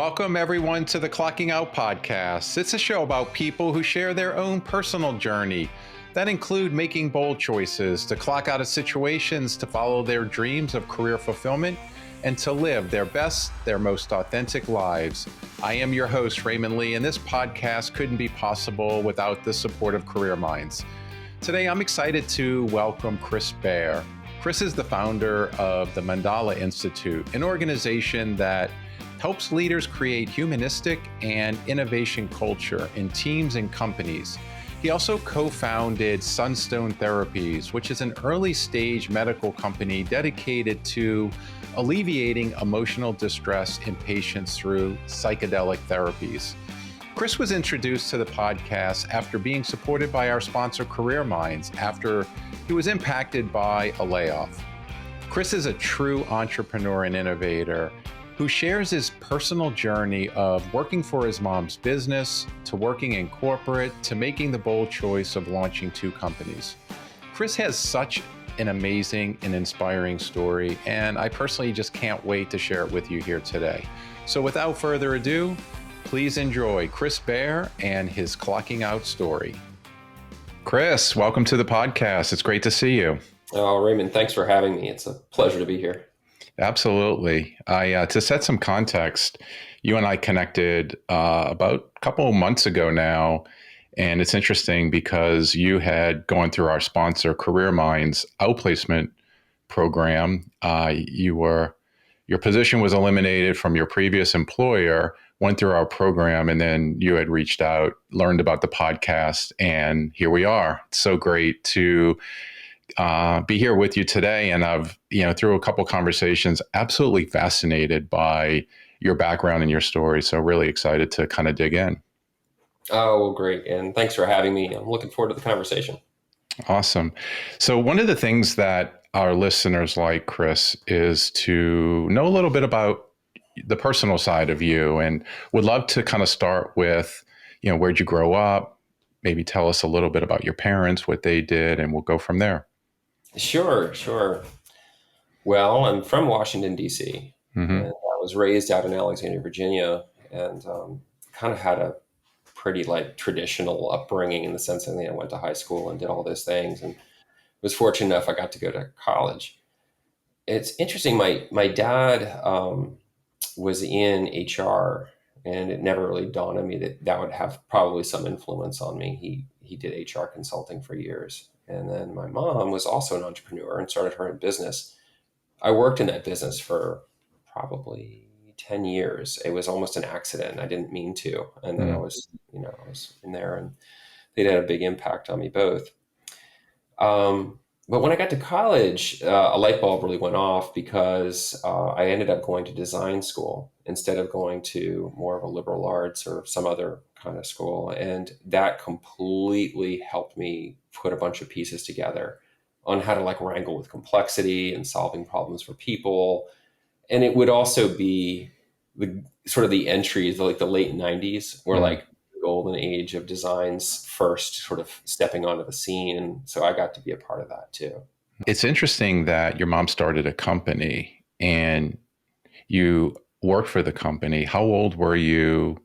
Welcome, everyone, to the Clocking Out podcast. It's a show about people who share their own personal journey that include making bold choices to clock out of situations, to follow their dreams of career fulfillment, and to live their best, their most authentic lives. I am your host, Raymond Lee, and this podcast couldn't be possible without the support of Career Minds. Today, I'm excited to welcome Chris Baer. Chris is the founder of the Mandala Institute, an organization that helps leaders create humanistic and innovation culture in teams and companies. He also co-founded Sunstone Therapies, which is an early-stage medical company dedicated to alleviating emotional distress in patients through psychedelic therapies. Chris was introduced to the podcast after being supported by our sponsor, Career Minds, after he was impacted by a layoff. Chris is a true entrepreneur and innovator who shares his personal journey of working for his mom's business, to working in corporate, to making the bold choice of launching 2 companies. Chris has such an amazing and inspiring story, and I personally just can't wait to share it with you here today. So without further ado, please enjoy Chris Baer and his Clocking Out story. Chris, welcome to the podcast. It's great to see you. Oh, Raymond, thanks for having me. It's a pleasure to be here. Absolutely. To set some context, you and I connected about a couple of months ago now, and it's interesting because you had gone through our sponsor, Career Minds outplacement program. Your position was eliminated from your previous employer, went through our program, and then you had reached out, learned about the podcast, and here we are. It's so great to be here with you today. And I've, through a couple conversations, absolutely fascinated by your background and your story. So really excited to kind of dig in. Oh, well, great. And thanks for having me. I'm looking forward to the conversation. Awesome. So one of the things that our listeners like, Chris, is to know a little bit about the personal side of you, and would love to kind of start with, where'd you grow up? Maybe tell us a little bit about your parents, what they did, and we'll go from there. Sure. Well, I'm from Washington, D.C., and I was raised out in Alexandria, Virginia, and kind of had a pretty traditional upbringing in the sense that I went to high school and did all those things, and was fortunate enough I got to go to college. It's interesting. My dad was in HR, and it never really dawned on me that would have probably some influence on me. He did HR consulting for years. And then my mom was also an entrepreneur and started her own business. I worked in that business for probably 10 years. It was almost an accident. I didn't mean to. And then I was in there, and they had a big impact on me both. But when I got to college, a light bulb really went off because I ended up going to design school instead of going to more of a liberal arts or some other kind of school. And that completely helped me put a bunch of pieces together on how to wrangle with complexity and solving problems for people. And it would also be the sort of the entries, the late 90s, where the golden age of design's first sort of stepping onto the scene. And so I got to be a part of that too. It's interesting that your mom started a company and you worked for the company. How old were you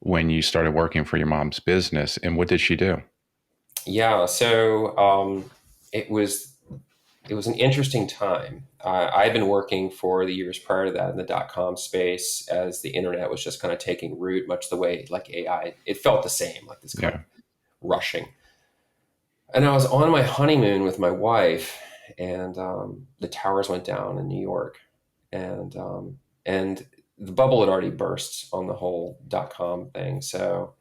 when you started working for your mom's business, and what did she do? Yeah, so it was an interesting time. I'd been working for the years prior to that in the .com space as the internet was just kind of taking root, much the way AI. It felt the same, this kind of rushing. And I was on my honeymoon with my wife, and the towers went down in New York, and the bubble had already burst on the whole .com thing. So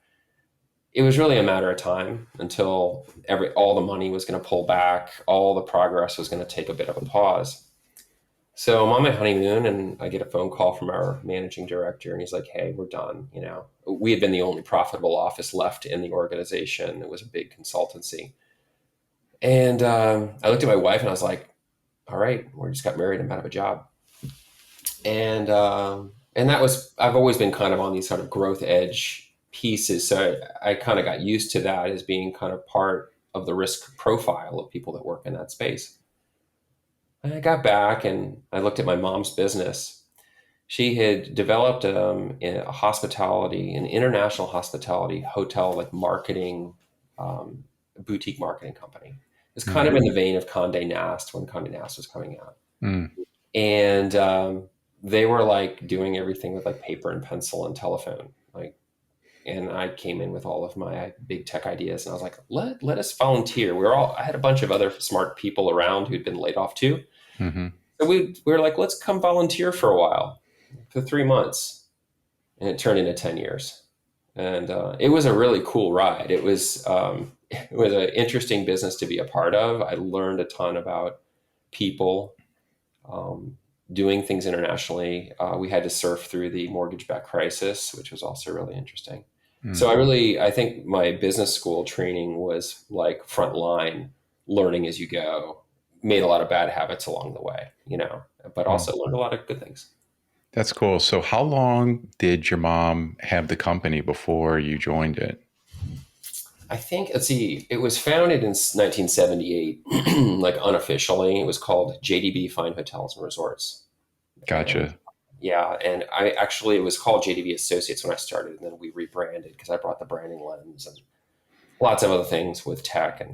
it was really a matter of time until all the money was going to pull back, all the progress was going to take a bit of a pause. So I'm on my honeymoon, and I get a phone call from our managing director, and he's like, "Hey, we're done." We had been the only profitable office left in the organization. It was a big consultancy. And I looked at my wife and I was like, "All right, we just got married. I'm out of a job." And I've always been kind of on these sort of growth edge pieces. So I kind of got used to that as being kind of part of the risk profile of people that work in that space. And I got back and I looked at my mom's business, She had developed an international hospitality hotel, like marketing, um, boutique marketing company. It's kind of Mm, in the vein of Condé Nast when Condé Nast was coming out. mm, And they were like doing everything with like paper and pencil and telephone. Like, and I came in with all of my big tech ideas, and I was like, let us volunteer. I had a bunch of other smart people around who'd been laid off too. mhm. So we were like, let's come volunteer for a while, for 3 months. And it turned into 10 years. And it was a really cool ride. It was an interesting business to be a part of. I learned a ton about people, um, doing things internationally. We had to surf through the mortgage-backed crisis, which was also really interesting. So Mm, I think my business school training was like frontline learning as you go. Made a lot of bad habits along the way, but mm. also learned a lot of good things. That's cool. So, how long did your mom have the company before you joined it? I think, let's see, it was founded in 1978, like unofficially. It was called JDB Fine Hotels and Resorts. And Gotcha. yeah, and it was called JDB Associates when I started, and then we rebranded because I brought the branding lens and lots of other things with tech.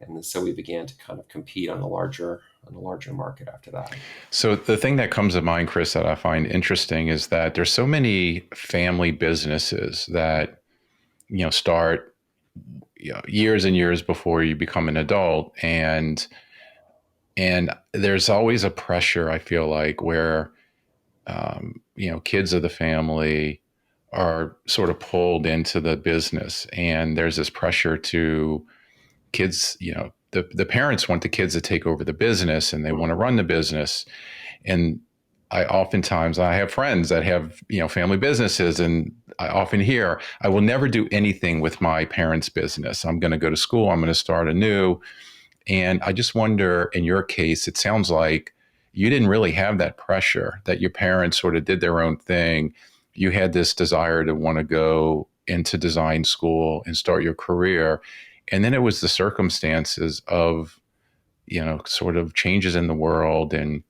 And so we began to kind of compete on a larger market after that. So, the thing that comes to mind, Chris, that I find interesting is that there's so many family businesses that start years and years before you become an adult, and there's always a pressure. I feel like where kids of the family are sort of pulled into the business, and there's this pressure to kids. The parents want the kids to take over the business, and they want to run the business. And I have friends that have family businesses, and I often hear, I will never do anything with my parents' business. I'm going to go to school. I'm going to start anew. And I just wonder, in your case, it sounds like you didn't really have that pressure, that your parents sort of did their own thing. You had this desire to want to go into design school and start your career. And then it was the circumstances of, sort of changes in the world, and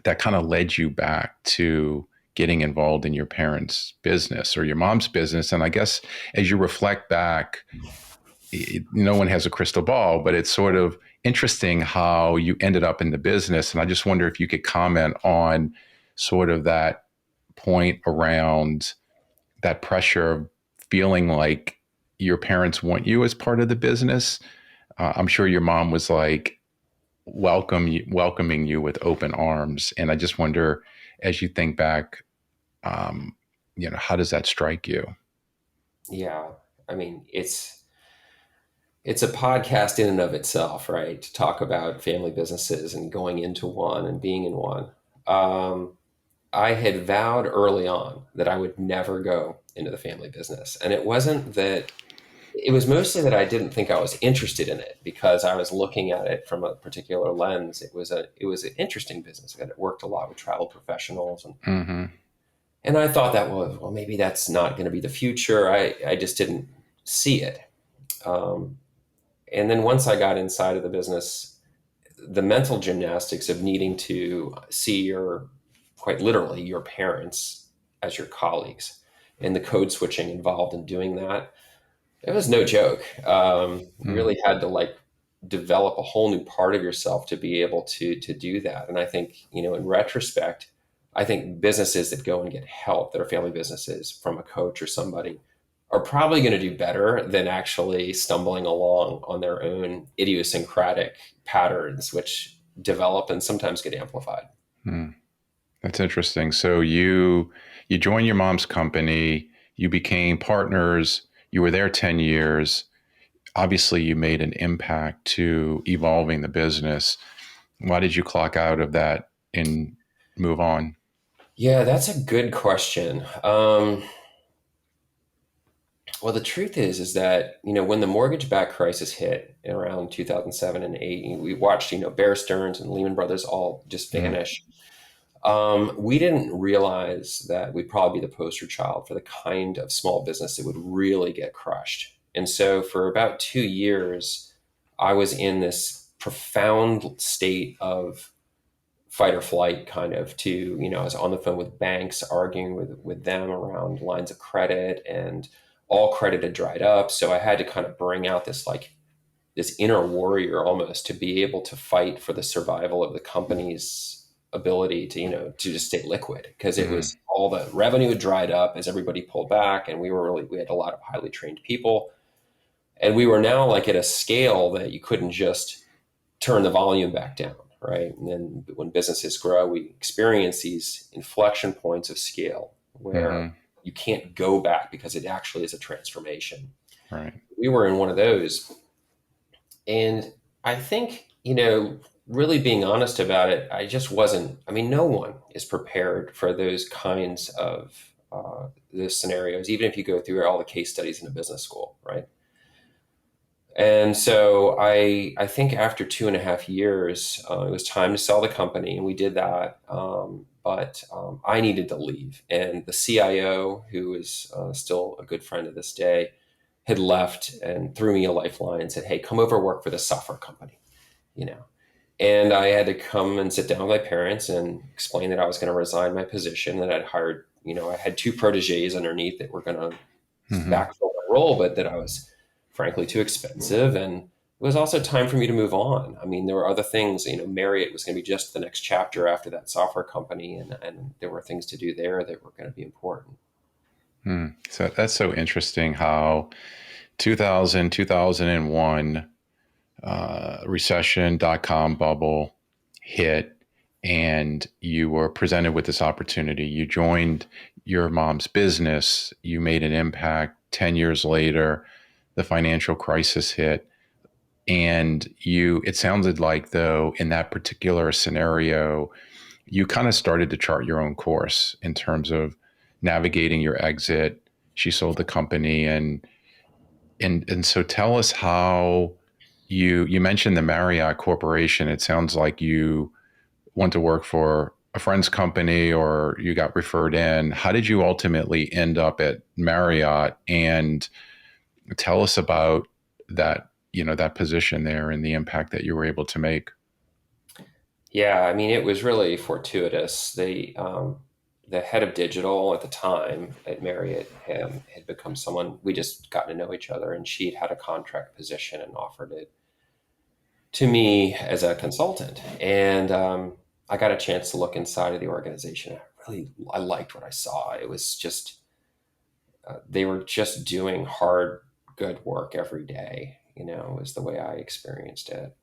that kind of led you back to getting involved in your parents' business or your mom's business. And I guess as you reflect back, no one has a crystal ball, but it's sort of interesting how you ended up in the business. And I just wonder if you could comment on sort of that point around that pressure of feeling like your parents want you as part of the business. I'm sure your mom was like welcoming you with open arms. And I just wonder, as you think back, um, how does that strike you? Yeah. I mean, it's a podcast in and of itself, right? To talk about family businesses and going into one and being in one. Um, I had vowed early on that I would never go into the family business. And it was mostly that I didn't think I was interested in it because I was looking at it from a particular lens. It was an interesting business, and it worked a lot with travel professionals. Mm-hmm. And I thought that, well, maybe that's not going to be the future. I just didn't see it. Um, and then once I got inside of the business, the mental gymnastics of needing to see quite literally, your parents as your colleagues, and the code switching involved in doing that, it was no joke. You Mm. really had to like develop a whole new part of yourself to be able to do that. And I think, in retrospect, I think businesses that go and get help that are family businesses from a coach or somebody are probably going to do better than actually stumbling along on their own idiosyncratic patterns, which develop and sometimes get amplified. Mm. That's interesting. So you joined your mom's company, you became partners, you were there 10 years. Obviously, you made an impact to evolving the business. Why did you clock out of that and move on? Yeah, that's a good question. Well, the truth is that, when the mortgage-backed crisis hit in around 2007 and 8, we watched, Bear Stearns and Lehman Brothers all just Mm, vanish. We didn't realize that we'd probably be the poster child for the kind of small business that would really get crushed. And so for about 2 years, I was in this profound state of fight or flight kind of to, I was on the phone with banks arguing with them around lines of credit, and all credit had dried up. So I had to kind of bring out this inner warrior almost to be able to fight for the survival of the company's ability to, to just stay liquid, because it Mm, was all the revenue had dried up as everybody pulled back. And we had a lot of highly trained people. And we were now like at a scale that you couldn't just turn the volume back down, right? And then when businesses grow, we experience these inflection points of scale where hmm. you can't go back because it actually is a transformation. Right. We were in one of those. And I think, really being honest about it, I just wasn't, I mean, no one is prepared for those kinds of those scenarios, even if you go through all the case studies in a business school, right? And so I think after 2.5 years, it was time to sell the company, and we did that. But I needed to leave, and the CIO, who is still a good friend to this day, had left and threw me a lifeline and said, "Hey, come over work for this software company," you know. And I had to come and sit down with my parents and explain that I was going to resign my position, that I'd hired, I had two proteges underneath that were going to Hmm. backfill my role, but that I was frankly too expensive. And it was also time for me to move on. I mean, there were other things, Marriott was going to be just the next chapter after that software company. And there were things to do there that were going to be important. Mm. So that's so interesting how 2000, 2001 recession, dot-com bubble hit, and you were presented with this opportunity. You joined your mom's business. You made an impact. 10 years later, the financial crisis hit. And it sounded like, though, in that particular scenario, you kind of started to chart your own course in terms of navigating your exit. She sold the company, and so tell us how you mentioned the Marriott Corporation. It sounds like you went to work for a friend's company or you got referred in. How did you ultimately end up at Marriott? And tell us about that, that position there and the impact that you were able to make. Yeah, I mean, it was really fortuitous. The head of digital at the time at Marriott had become someone we just gotten to know each other, and she'd had a contract position and offered it to me as a consultant. And I got a chance to look inside of the organization. I liked what I saw. It was just they were just doing hard, good work every day. Was the way I experienced it.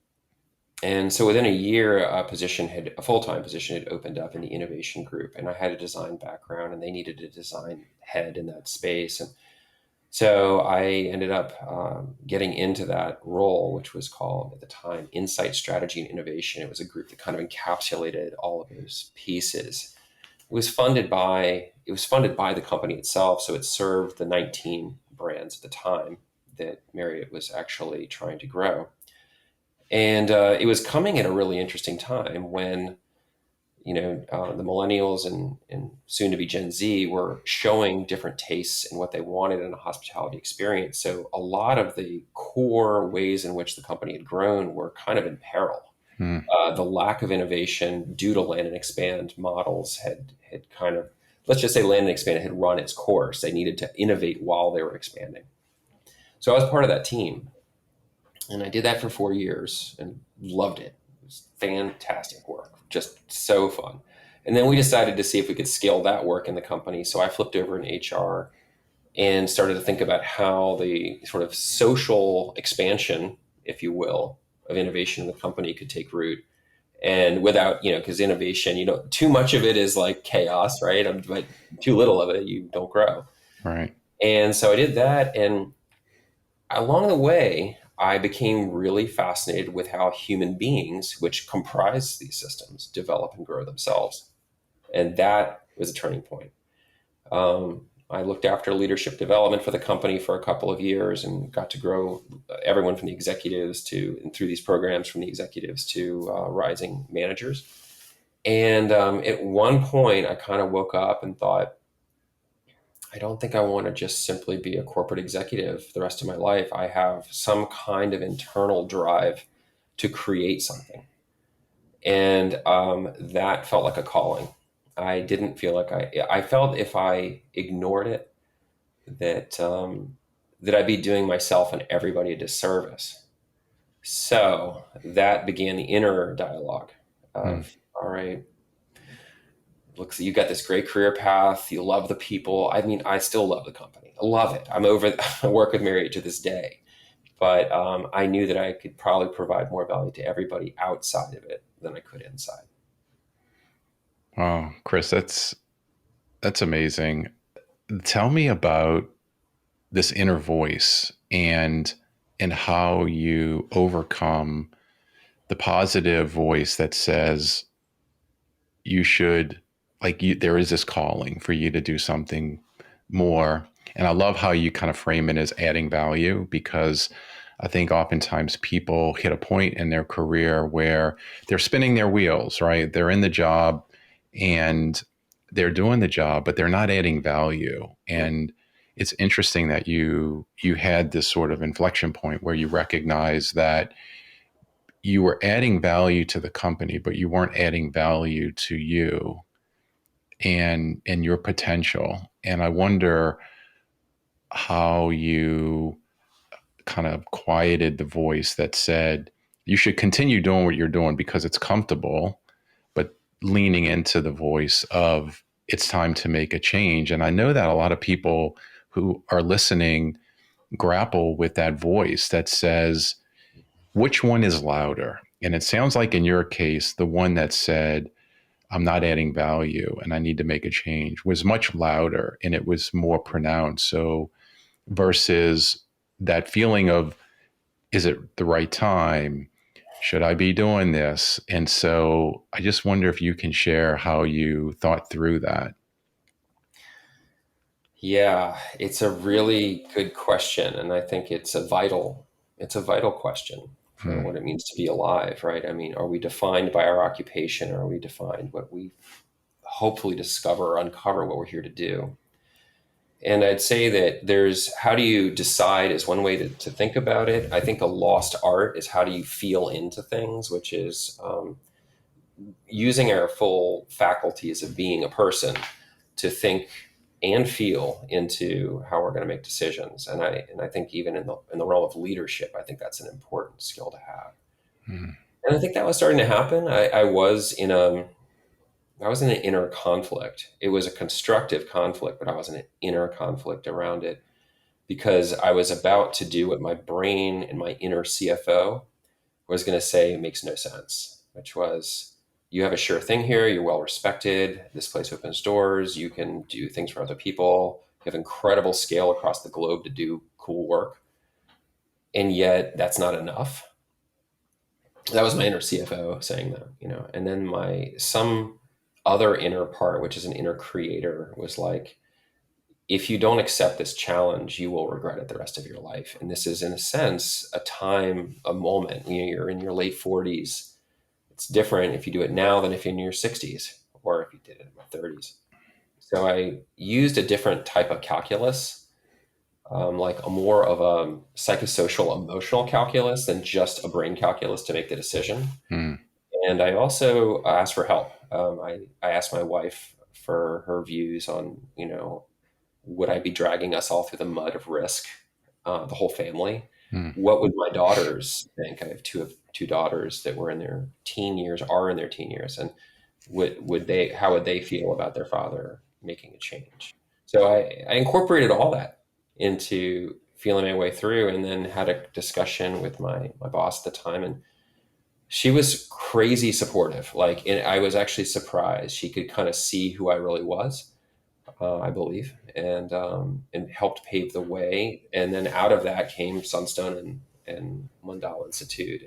And so within a year, a full-time position had opened up in the innovation group, and I had a design background, and they needed a design head in that space. And so I ended up getting into that role, which was called at the time Insight, Strategy, and Innovation. It was a group that kind of encapsulated all of those pieces. It was funded by the company itself, so it served the 19 brands at the time that Marriott was actually trying to grow. And it was coming at a really interesting time when, the millennials and soon to be Gen Z were showing different tastes and what they wanted in a hospitality experience. So a lot of the core ways in which the company had grown were kind of in peril. Hmm. The lack of innovation due to land and expand models had kind of, let's just say land and expand had run its course. They needed to innovate while they were expanding. So I was part of that team. And I did that for 4 years and loved it. It was fantastic work, just so fun. And then we decided to see if we could scale that work in the company. So I flipped over in HR and started to think about how the sort of social expansion, if you will, of innovation in the company could take root. And without, because innovation, too much of it is like chaos, right? But too little of it, you don't grow. Right. And so I did that. And along the way, I became really fascinated with how human beings, which comprise these systems, develop and grow themselves. And that was a turning point. I looked after leadership development for the company for a couple of years and got to grow everyone from the executives and through these programs from the executives to rising managers. And at one point, I kind of woke up and thought, I don't think I want to just simply be a corporate executive the rest of my life. I have some kind of internal drive to create something. And that felt like a calling. I didn't feel like I felt if I ignored it, that that I'd be doing myself and everybody a disservice. So that began the inner dialogue Hmm. of, all right, looks, you got this great career path. You love the people. I mean, I still love the company. I love it. I'm over. I work with Marriott to this day, but I knew that I could probably provide more value to everybody outside of it than I could inside. Wow, Chris, that's amazing. Tell me about this inner voice and how you overcome the positive voice that says you should, like, you, there is this calling for you to do something more. And I love how you kind of frame it as adding value, because I think oftentimes people hit a point in their career where they're spinning their wheels, right? They're in the job and they're doing the job, but they're not adding value. And it's interesting that you had this sort of inflection point where you recognize that you were adding value to the company, but you weren't adding value to you and your potential. And I wonder how you kind of quieted the voice that said you should continue doing what you're doing because it's comfortable, but leaning into the voice of it's time to make a change. And I know that a lot of people who are listening grapple with that voice that says, which one is louder? And it sounds like in your case, the one that said, I'm not adding value and I need to make a change was much louder and it was more pronounced. So, versus that feeling of, is it the right time? Should I be doing this? And so I just wonder if you can share how you thought through that. Yeah, it's a really good question, and I think it's a vital question for Hmm. what it means to be alive, right? I mean, are we defined by our occupation, or are we defined what we hopefully discover or uncover what we're here to do? And I'd say that there's, how do you decide is one way to think about it. I think a lost art is how do you feel into things, which is using our full faculties of being a person to think and feel into how we're going to make decisions. And I think even in the realm of leadership, I think that's an important skill to have. Hmm. And I think that was starting to happen. I was in an inner conflict. It was a constructive conflict, but I was in an inner conflict around it because I was about to do what my brain and my inner CFO was going to say makes no sense, which was, you have a sure thing here. You're well respected. This place opens doors. You can do things for other people. You have incredible scale across the globe to do cool work. And yet that's not enough. That was my inner CFO saying that. And then some other inner part, which is an inner creator, was like, if you don't accept this challenge, you will regret it the rest of your life. And this is, in a sense, a moment. You're in your late 40s. It's different if you do it now than if you're in your 60s or if you did it in my 30s. So I used a different type of calculus, like a more of a psychosocial emotional calculus than just a brain calculus to make the decision. Hmm. And I also asked for help. I asked my wife for her views on, would I be dragging us all through the mud of risk, the whole family? Hmm. What would my daughters think? I have two daughters that are in their teen years, and how would they feel about their father making a change? So I incorporated all that into feeling my way through, and then had a discussion with my boss at the time, and she was crazy supportive. Like, and I was actually surprised. She could kind of see who I really was, I believe, and helped pave the way. And then out of that came Sunstone and Mandala Institute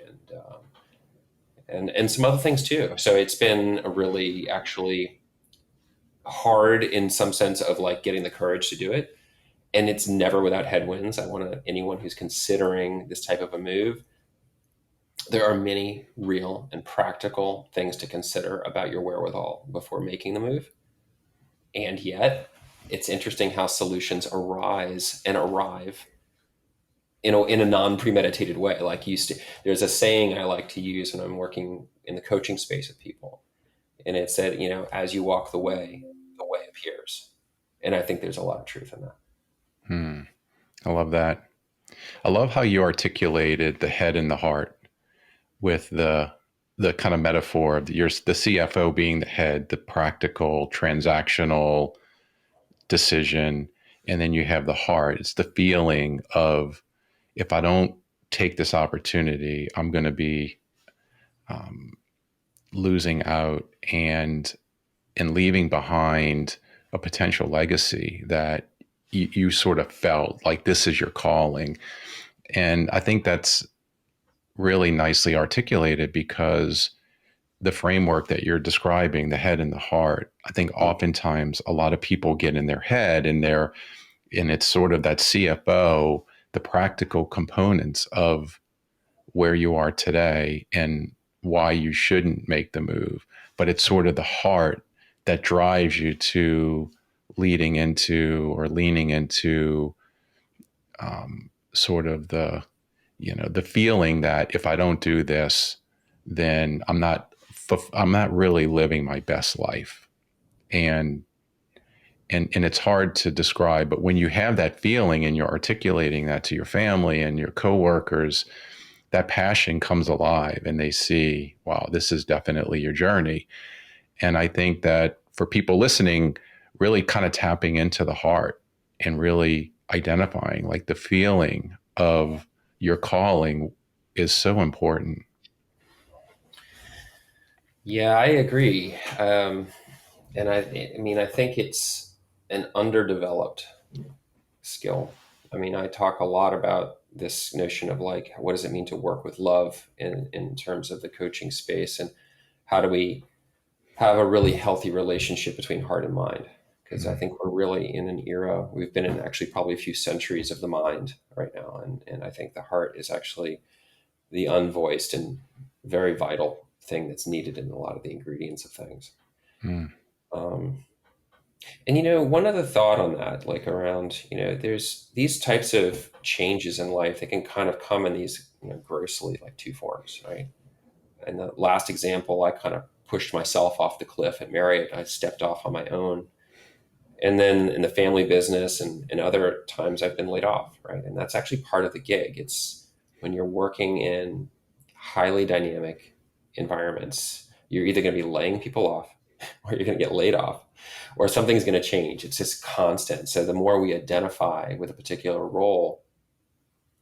and some other things too. So it's been a really actually hard in some sense of like getting the courage to do it. And it's never without headwinds. I want anyone who's considering this type of a move, there are many real and practical things to consider about your wherewithal before making the move. And yet, it's interesting how solutions arise and arrive in a non-premeditated way. Like there's a saying I like to use when I'm working in the coaching space with people. And it said, as you walk the way appears. And I think there's a lot of truth in that. Hmm. I love that. I love how you articulated the head and the heart with the kind of metaphor of the CFO being the head, the practical, transactional decision, and then you have the heart. It's the feeling of, if I don't take this opportunity, I'm going to be um, losing out and leaving behind a potential legacy that you sort of felt like this is your calling. And I think that's really nicely articulated, because the framework that you're describing, the head and the heart, I think oftentimes a lot of people get in their head and it's sort of that CFO, the practical components of where you are today and why you shouldn't make the move. But it's sort of the heart that drives you to leading into or leaning into sort of the feeling that if I don't do this, then I'm not really living my best life. And and it's hard to describe, but when you have that feeling and you're articulating that to your family and your coworkers, that passion comes alive and they see, wow, this is definitely your journey. And I think that for people listening, really kind of tapping into the heart and really identifying like the feeling of your calling is so important. Yeah, I agree. And I mean, I think it's an underdeveloped skill. I mean, I talk a lot about this notion of like, what does it mean to work with love in terms of the coaching space, and how do we have a really healthy relationship between heart and mind? Because I think we're really in an era, we've been in actually probably a few centuries of the mind right now. And I think the heart is actually the unvoiced and very vital thing that's needed in a lot of the ingredients of things. Mm. Um, and one other thought on that, like around, there's these types of changes in life that can kind of come in these, grossly like two forms, right? And the last example, I kind of pushed myself off the cliff at Marriott. I stepped off on my own. And then in the family business and other times I've been laid off, right? And that's actually part of the gig. It's when you're working in highly dynamic environments, you're either going to be laying people off or you're going to get laid off or something's going to change. It's just constant. So the more we identify with a particular role,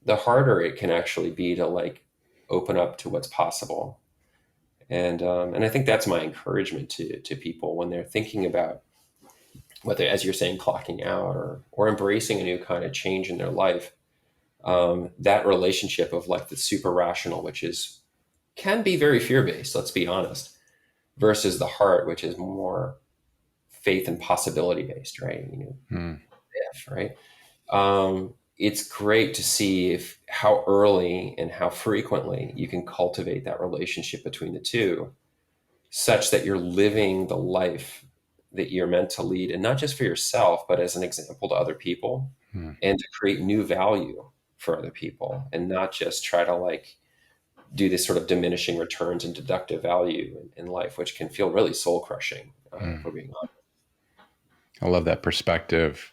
the harder it can actually be to like open up to what's possible. And I think that's my encouragement to people when they're thinking about whether, as you're saying, clocking out or embracing a new kind of change in their life. That relationship of like the super rational, which is can be very fear based, let's be honest, versus the heart, which is more faith and possibility based, right? Mm. If, right? It's great to see how early and how frequently you can cultivate that relationship between the two, such that you're living the life that you're meant to lead, and not just for yourself, but as an example to other people, Mm. and to create new value for other people, and not just try to like do this sort of diminishing returns and deductive value in life, which can feel really soul crushing, if we're being honest. I love that perspective.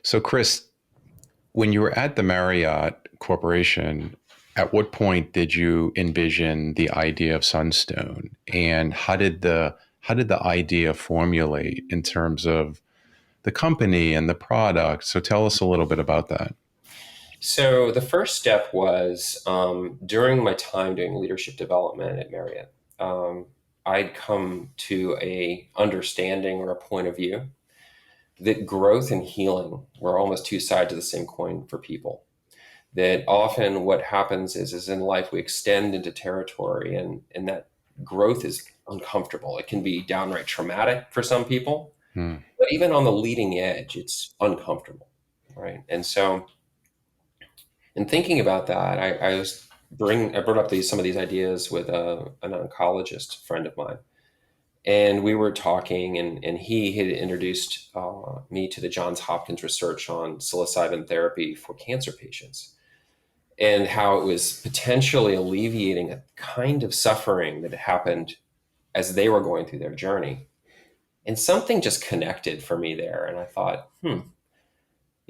So, Chris, when you were at the Marriott Corporation, at what point did you envision the idea of Sunstone, and how did the idea formulate in terms of the company and the product? So, tell us a little bit about that. So the first step was during my time doing leadership development at Marriott. I'd come to a understanding or a point of view that growth and healing were almost two sides of the same coin for people. That often what happens is in life we extend into territory, and that growth is uncomfortable. It can be downright traumatic for some people, Mm. but even on the leading edge, it's uncomfortable, right? And so in thinking about that, I brought up some of these ideas with an oncologist friend of mine, and we were talking, and he had introduced me to the Johns Hopkins research on psilocybin therapy for cancer patients. and how it was potentially alleviating a kind of suffering that happened as they were going through their journey. And something just connected for me there. And I thought,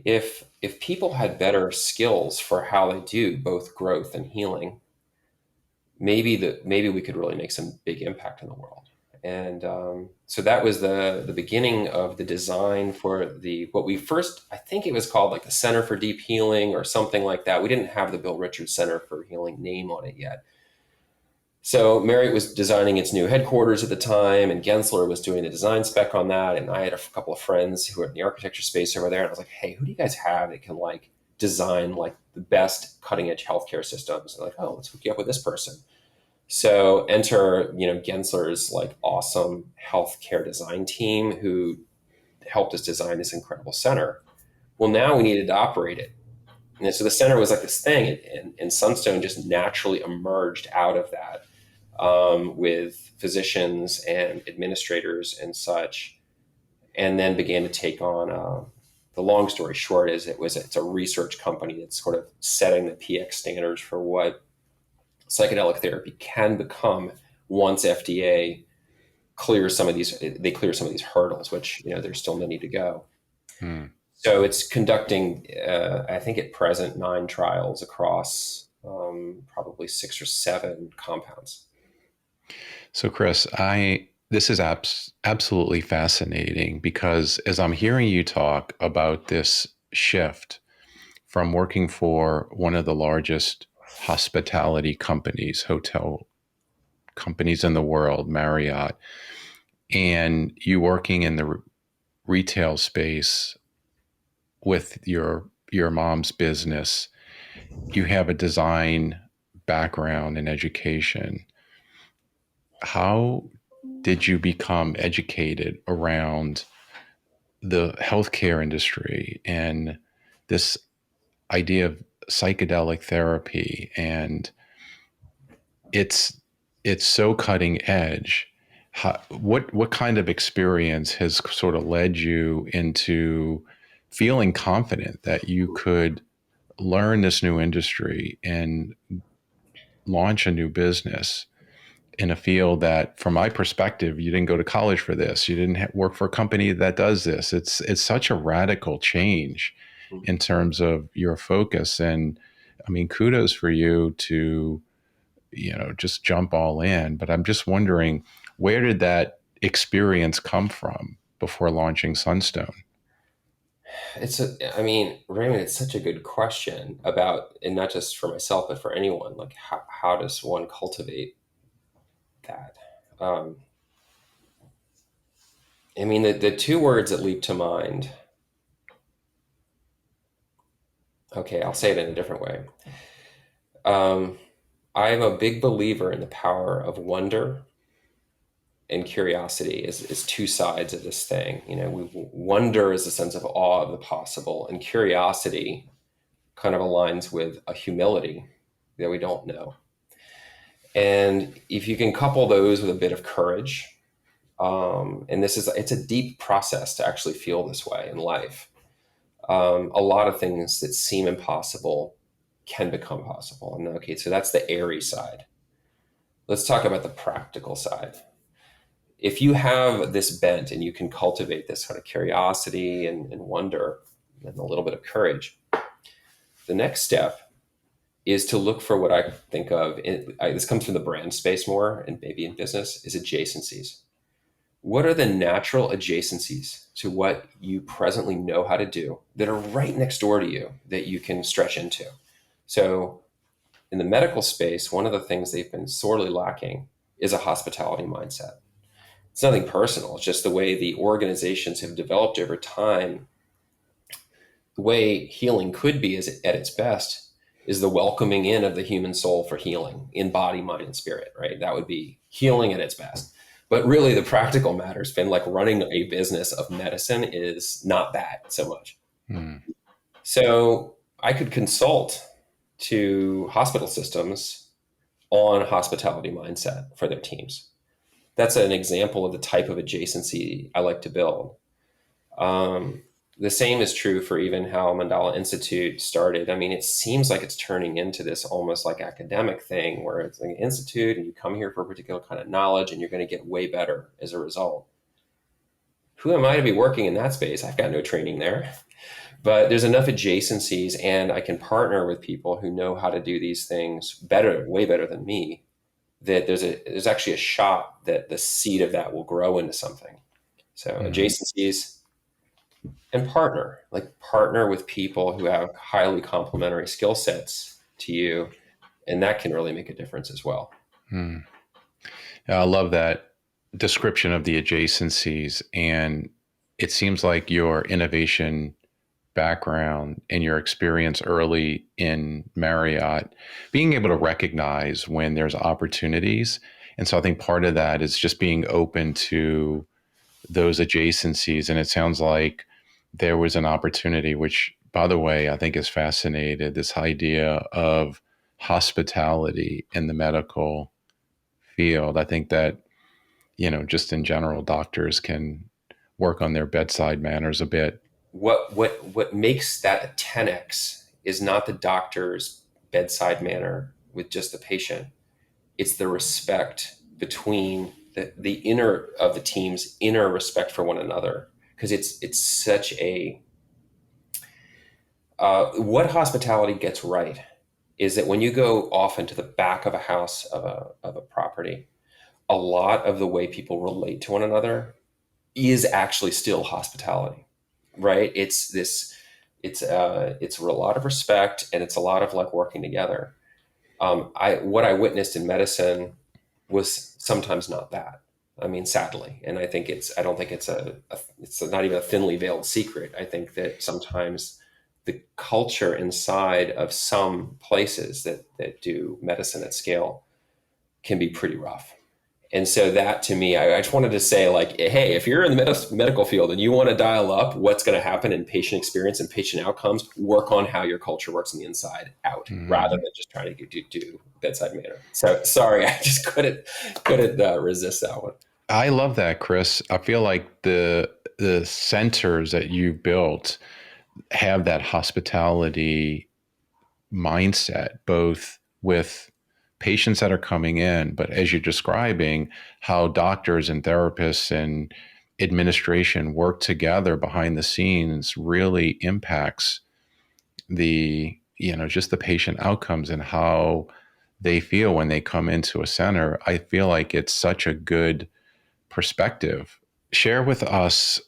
if people had better skills for how they do both growth and healing, maybe we could really make some big impact in the world. And so that was the beginning of the design for the what we first, I think it was called like the Center for Deep Healing or something like that. We didn't have the Bill Richards Center for Healing name on it yet. So Marriott was designing its new headquarters at the time, and Gensler was doing the design spec on that. And I had a couple of friends who were in the architecture space over there, and I was like, "Hey, who do you guys have that can like design like the best cutting edge healthcare systems?" And like, "Oh, let's hook you up with this person." So enter, Gensler's like awesome healthcare design team who helped us design this incredible center. Well, now we needed to operate it. And so the center was like this thing, and Sunstone just naturally emerged out of that, with physicians and administrators and such, and then began to take on. The long story short is it's a research company that's sort of setting the PX standards for what psychedelic therapy can become once FDA clears some of these. They clear some of these hurdles, which there's still many to go. Hmm. So it's conducting, I think at present, 9 trials across probably 6 or 7 compounds. So, Chris, this is absolutely fascinating because as I'm hearing you talk about this shift from working for one of the largest hospitality companies, hotel companies in the world, Marriott, and you working in the retail space with your mom's business, you have a design background and education. How did you become educated around the healthcare industry and this idea of psychedelic therapy? And it's so cutting edge. What kind of experience has sort of led you into feeling confident that you could learn this new industry and launch a new business in a field that, from my perspective, you didn't go to college for this. You didn't work for a company that does this. It's such a radical change in terms of your focus. And I mean, kudos for you to, just jump all in. But I'm just wondering, where did that experience come from before launching Sunstone? I mean, Raymond, it's such a good question about, and not just for myself, but for anyone, like how does one cultivate that? Um, I mean, the 2 words that leap to mind, okay, I'll say it in a different way. Um, I'm a big believer in the power of wonder and curiosity is 2 sides of this thing. Wonder is a sense of awe of the possible, and curiosity kind of aligns with a humility that we don't know. And if you can couple those with a bit of courage, and it's a deep process to actually feel this way in life. A lot of things that seem impossible can become possible. And okay, so that's the airy side. Let's talk about the practical side. If you have this bent and you can cultivate this kind of curiosity and wonder and a little bit of courage, the next step is to look for what I think of. This comes from the brand space more, and maybe in business, is adjacencies. What are the natural adjacencies to what you presently know how to do that are right next door to you that you can stretch into? So in the medical space, one of the things they've been sorely lacking is a hospitality mindset. It's nothing personal. It's just the way the organizations have developed over time. The way healing could be is at its best is the welcoming in of the human soul for healing in body, mind, and spirit, right? That would be healing at its best. But really the practical matter's been like running a business of medicine is not that so much. Hmm. So I could consult to hospital systems on hospitality mindset for their teams. That's an example of the type of adjacency I like to build. The same is true for even how Mandala Institute started. I mean, it seems like it's turning into this almost like academic thing where it's like an institute and you come here for a particular kind of knowledge and you're going to get way better as a result. Who am I to be working in that space? I've got no training there. But there's enough adjacencies, and I can partner with people who know how to do these things better, way better than me, that there's actually a shot that the seed of that will grow into something. So Mhm. adjacencies, and partner with people who have highly complementary skill sets to you, and that can really make a difference as well. Mm. I love that description of the adjacencies. And it seems like your innovation background and your experience early in Marriott, being able to recognize when there's opportunities. And so I think part of that is just being open to those adjacencies. And it sounds like there was an opportunity, which, by the way, I think is fascinated, this idea of hospitality in the medical field. I think that, just in general, doctors can work on their bedside manners a bit. What makes that a 10x is not the doctor's bedside manner with just the patient. It's the respect between the inner of the team's inner respect for one another, because it's such a what hospitality gets right is that when you go off into the back of a house of a property, a lot of the way people relate to one another is actually still hospitality, right? It's a lot of respect, and it's a lot of like working together. What I witnessed in medicine was sometimes not that. I mean, sadly, and I don't think it's not even a thinly veiled secret. I think that sometimes the culture inside of some places that do medicine at scale can be pretty rough. And so that to me, I just wanted to say, like, hey, if you're in the medical field and you want to dial up what's going to happen in patient experience and patient outcomes, work on how your culture works on the inside out, rather Mhm. than just trying to do bedside manner. So sorry, I just couldn't resist that one. I love that, Chris. I feel like the centers that you built have that hospitality mindset, both with patients that are coming in, but as you're describing, how doctors and therapists and administration work together behind the scenes really impacts just the patient outcomes and how they feel when they come into a center. I feel like it's such a good perspective. Share with us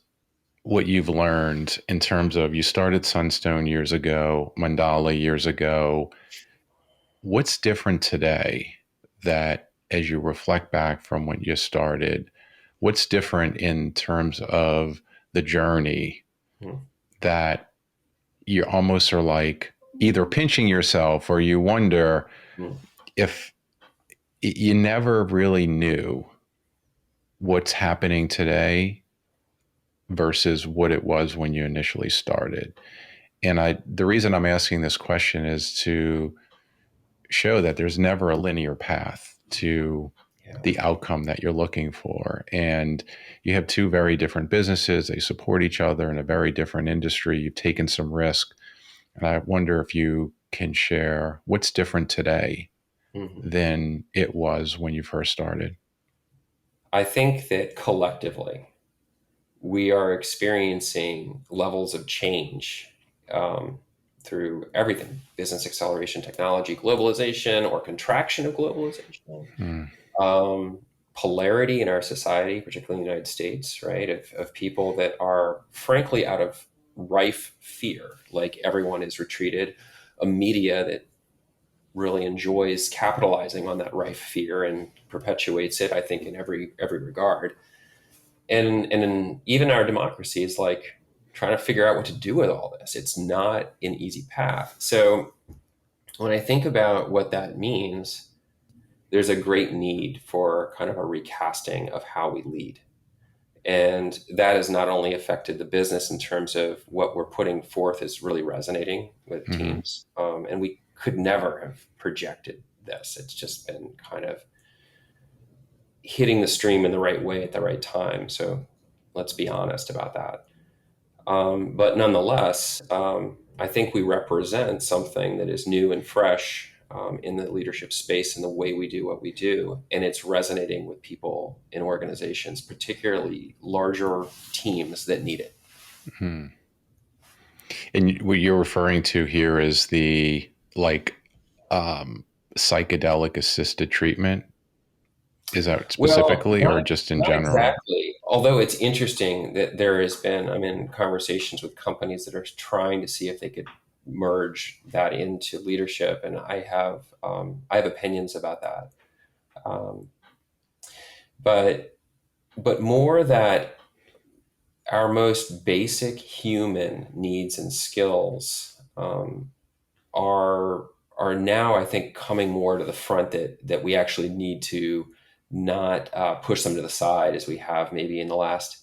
what you've learned in terms of, you started Sunstone years ago, Mandala years ago. What's different today, that as you reflect back from when you started, what's different in terms of the journey, Hmm. that you almost are like either pinching yourself, or you wonder Hmm. if you never really knew what's happening today versus what it was when you initially started? And the reason I'm asking this question is to show that there's never a linear path to Yeah. the outcome that you're looking for. And you have two very different businesses. They support each other in a very different industry. You've taken some risk. And I wonder if you can share what's different today Mhm. than it was when you first started. I think that collectively we are experiencing levels of change um, through everything: business acceleration, technology, globalization or contraction of globalization, Hmm. um, polarity in our society, particularly in the United States, right? Of people that are frankly out of rife fear, like everyone is retreated, a media that really enjoys capitalizing on that rife fear and perpetuates it, I think, in every regard. And even our democracy is like trying to figure out what to do with all this. It's not an easy path. So when I think about what that means, there's a great need for kind of a recasting of how we lead. And that has not only affected the business in terms of what we're putting forth is really resonating with Hmm. teams. And we could never have projected this. It's just been kind of hitting the stream in the right way at the right time. So let's be honest about that. But nonetheless, I think we represent something that is new and fresh in the leadership space and the way we do what we do. And it's resonating with people in organizations, particularly larger teams that need it. Hmm. And what you're referring to here is the like um, psychedelic assisted treatment. Is that Well, specifically or just in not general? exactly. Although it's interesting that there has been, I'm in conversations with companies that are trying to see if they could merge that into leadership, and I have opinions about that. Um, but more that our most basic human needs and skills are now, I think, coming more to the front, that we actually need to not push them to the side as we have maybe in the last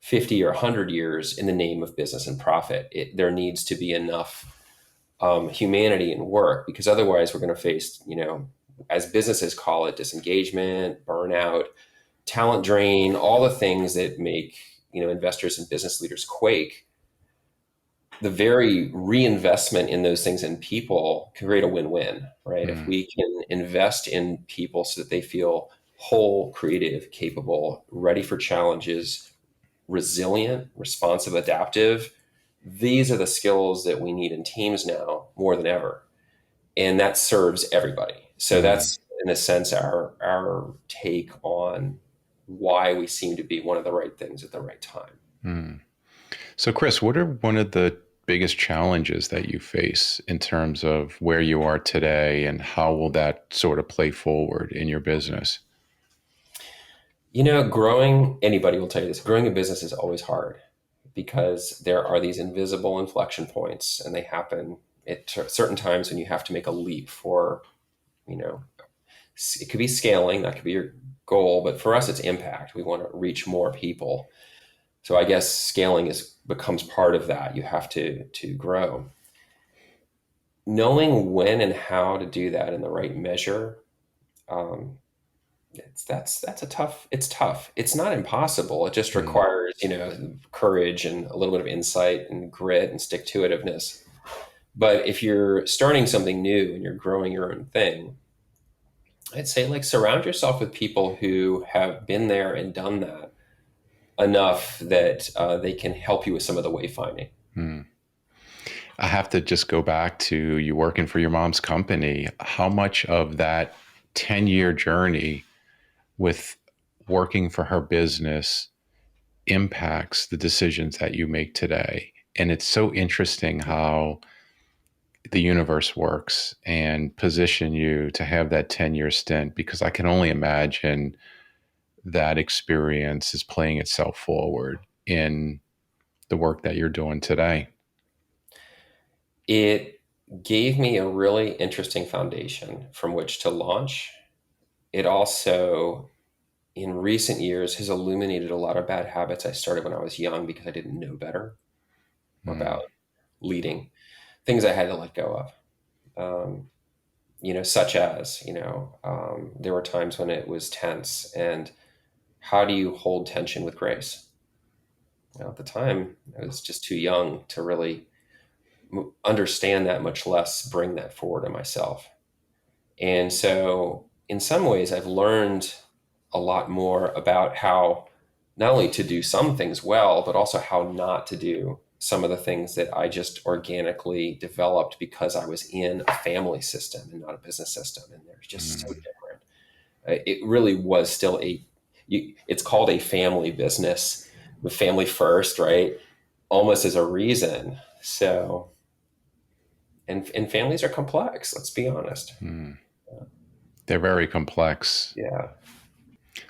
50 or 100 years in the name of business and profit. There needs to be enough humanity in work, because otherwise we're going to face, as businesses call it, disengagement, burnout, talent drain, all the things that make, investors and business leaders quake. The very reinvestment in those things in people can create a win-win, right? If Hmm. we can invest in people so that they feel whole, creative, capable, ready for challenges, resilient, responsive, adaptive, these are the skills that we need in teams now more than ever. And that serves everybody. So Hmm. that's, in a sense, our take on why we seem to be one of the right things at the right time. Hmm. So, Chris, what are one of the biggest challenges that you face in terms of where you are today, and how will that sort of play forward in your business? Growing, anybody will tell you this, growing a business is always hard because there are these invisible inflection points, and they happen at certain times when you have to make a leap for, you know, it could be scaling, that could be your goal, but for us, it's impact. We want to reach more people. So I guess scaling becomes part of that. You have to grow. Knowing when and how to do that in the right measure, um, that's a tough. It's tough. It's not impossible. It just Hmm. requires, courage and a little bit of insight and grit and stick to itiveness. But if you're starting something new and you're growing your own thing, I'd say, like, surround yourself with people who have been there and done that enough that they can help you with some of the wayfinding. Hmm. I have to just go back to you working for your mom's company. How much of that 10-year journey with working for her business impacts the decisions that you make today? And it's so interesting how the universe works and position you to have that 10-year stint, because I can only imagine that experience is playing itself forward in the work that you're doing today. It gave me a really interesting foundation from which to launch. It also, in recent years, has illuminated a lot of bad habits I started when I was young because I didn't know better Mm. about leading, things I had to let go of. Such as, there were times when it was tense, and how do you hold tension with grace? At the time, I was just too young to really understand that, much less bring that forward in myself. And so, in some ways, I've learned a lot more about how not only to do some things well, but also how not to do some of the things that I just organically developed because I was in a family system and not a business system. And they're just so Mm. different. It really was still it's called a family business with family first, right? Almost as a reason. So, and families are complex, let's be honest. Mm. They're very complex. Yeah.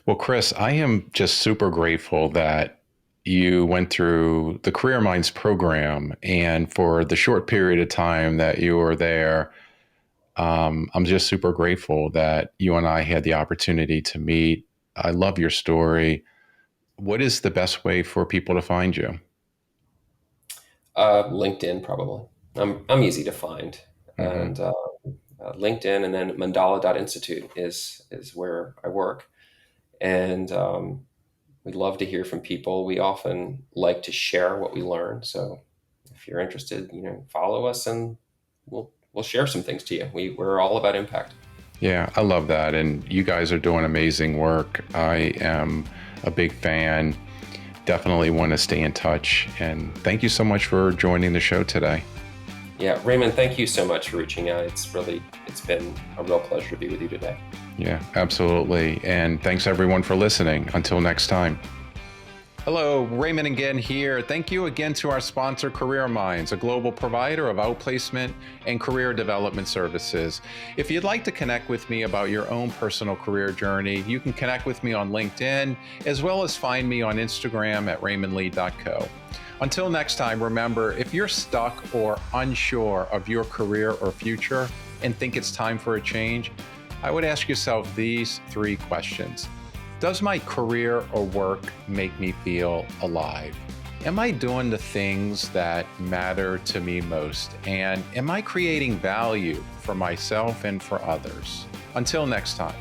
Well, Chris, I am just super grateful that you went through the Career Minds program, and for the short period of time that you were there, I'm just super grateful that you and I had the opportunity to meet. I love your story. What is the best way for people to find you? LinkedIn, probably. I'm easy to find, Hmm. and LinkedIn, and then Mandala Institute is where I work, and We love to hear from people. We often like to share what we learn. So if you're interested, follow us and we'll share some things to you. We're all about impact. Yeah, I love that. And you guys are doing amazing work. I am a big fan. Definitely want to stay in touch. And thank you so much for joining the show today. Yeah, Raymond, thank you so much for reaching out. It's been a real pleasure to be with you today. Yeah, absolutely. And thanks everyone for listening. Until next time. Hello, Raymond again here. Thank you again to our sponsor, Career Minds, a global provider of outplacement and career development services. If you'd like to connect with me about your own personal career journey, you can connect with me on LinkedIn, as well as find me on Instagram at raymondlee.co. Until next time, remember, if you're stuck or unsure of your career or future and think it's time for a change, I would ask yourself these 3 questions. Does my career or work make me feel alive? Am I doing the things that matter to me most? And am I creating value for myself and for others? Until next time.